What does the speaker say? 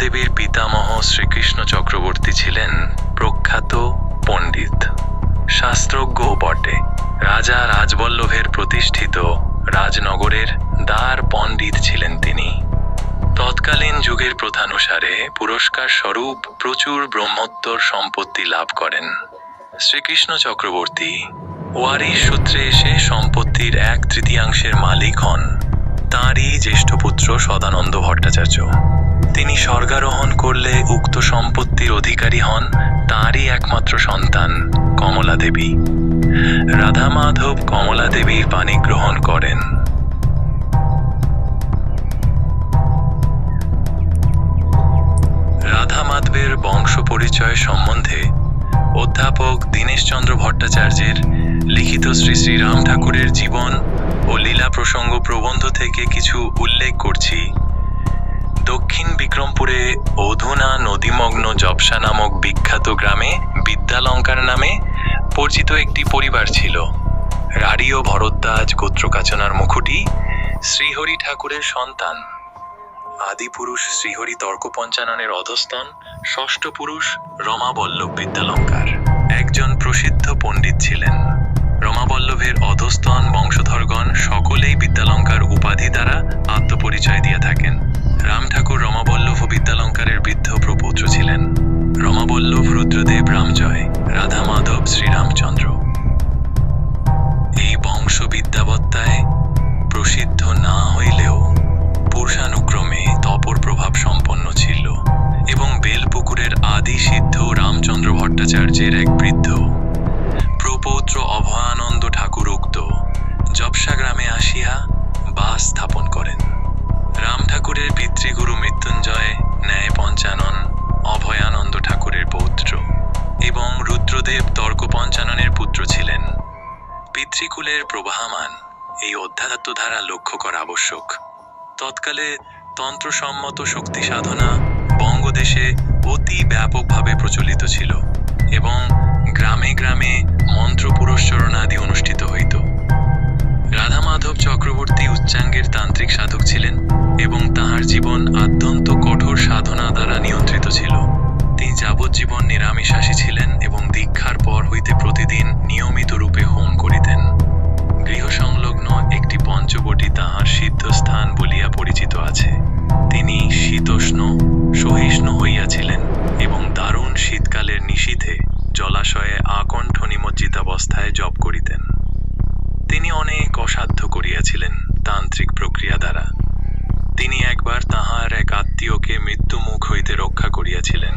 দেবীর পিতামহ শ্রীকৃষ্ণ চক্রবর্তী ছিলেন প্রখ্যাত পণ্ডিত, শাস্ত্রজ্ঞ বটে। রাজা রাজবল্লভের প্রতিষ্ঠিত রাজনগরের দ্বার পণ্ডিত ছিলেন তিনি। তৎকালীন যুগের প্রথানুসারে পুরস্কার স্বরূপ প্রচুর ব্রহ্মোত্তর সম্পত্তি লাভ করেন শ্রীকৃষ্ণ চক্রবর্তী। ওয়ারিশ সূত্রে এসে সম্পত্তির 1/3 মালিক হন তাঁরই জ্যেষ্ঠ পুত্র সদানন্দ ভট্টাচার্য। তিনি স্বর্গারোহণ করলে উক্ত সম্পত্তির অধিকারী হন তাঁরই একমাত্র সন্তান কমলা দেবী। রাধা মাধব কমলা দেবীর পানি গ্রহণ করেন। রাধা মাধবের বংশ পরিচয় সম্বন্ধে অধ্যাপক দীনেশচন্দ্র ভট্টাচার্যের লিখিত শ্রী শ্রীরাম ঠাকুরের জীবন ও লীলা প্রসঙ্গ প্রবন্ধ থেকে কিছু উল্লেখ করছি। দক্ষিণ বিক্রমপুরে অধুনা নদীমগ্ন জবসা নামক বিখ্যাত গ্রামে বিদ্যালঙ্কার নামে পরিচিত একটি পরিবার ছিল। রাঢ়ী ও ভরদ্বাজ গোত্রকাচনার মুখুটি শ্রীহরি ঠাকুরের সন্তান। আদিপুরুষ শ্রীহরি তর্কপঞ্চাননের অধস্তন ষষ্ঠ পুরুষ রমাবল্লভ বিদ্যালঙ্কার একজন প্রসিদ্ধ পণ্ডিত ছিলেন। রমাবল্লভের অধস্তন বংশধরগণ সকলেই বিদ্যালঙ্কার উপাধি দ্বারা আত্মপরিচয় দিয়ে থাকেন। রাম ঠাকুর রমাবল্লভ বিদ্যালঙ্কারের বৃদ্ধ প্রপৌত্র ছিলেন। রমাবল্লভ রুদ্রদেব রামজয়, রাধা মাধব শ্রীরামচন্দ্র। এই বংশ বিদ্যাবত্তায় প্রসিদ্ধ না হইলেও পুরুষানুক্রমে তপর প্রভাব সম্পন্ন ছিল এবং বেলপুকুরের আদি সিদ্ধ রামচন্দ্র ভট্টাচার্যের এক বৃদ্ধ প্রপৌত্র অভয়ানন্দ ঠাকুর উক্ত জবসা গ্রামে আসিয়া বাস স্থাপন করেন। রাম ঠাকুরের পিতৃগুরু মৃত্যুঞ্জয় ন্যায় পঞ্চানন অভয়ানন্দ ঠাকুরের পৌত্র এবং রুদ্রদেব তর্কপঞ্চাননের পুত্র ছিলেন। পিতৃকুলের প্রবাহমান এই অধ্যাত্মধারা লক্ষ্য করা আবশ্যক। তৎকালে তন্ত্রসম্মত শক্তি সাধনা বঙ্গদেশে অতি ব্যাপকভাবে প্রচলিত ছিল এবং গ্রামে গ্রামে মন্ত্র পুরস্চরণাদি অনুষ্ঠিত হইত। রাধা মাধব চক্রবর্তী উচ্চাঙ্গের তান্ত্রিক সাধক ছিলেন এবং তাহার জীবন অত্যন্ত কঠোর সাধনা দ্বারা নিয়ন্ত্রিত ছিল। তিনি যাবজ্জীবন নিরামিষাশী ছিলেন এবং দীক্ষার পর হইতে প্রতিদিন নিয়মিত রূপে হোম করিতেন। গৃহসংলগ্ন একটি পঞ্চবটী তাহার সিদ্ধস্থান বলিয়া পরিচিত আছে। তিনি শীতোষ্ণ সহিষ্ণু হইয়াছিলেন এবং দারুণ শীতকালের নিশীথে জলাশয়ে আকণ্ঠ নিমজ্জিতাবস্থায় জপ করিতেন। তিনি অনেক অসাধ্য করিয়াছিলেন তান্ত্রিক প্রক্রিয়া দ্বারা। তিনি একবার তাহার এক আত্মীয়কে মৃত্যুমুখ হইতে রক্ষা করিয়াছিলেন।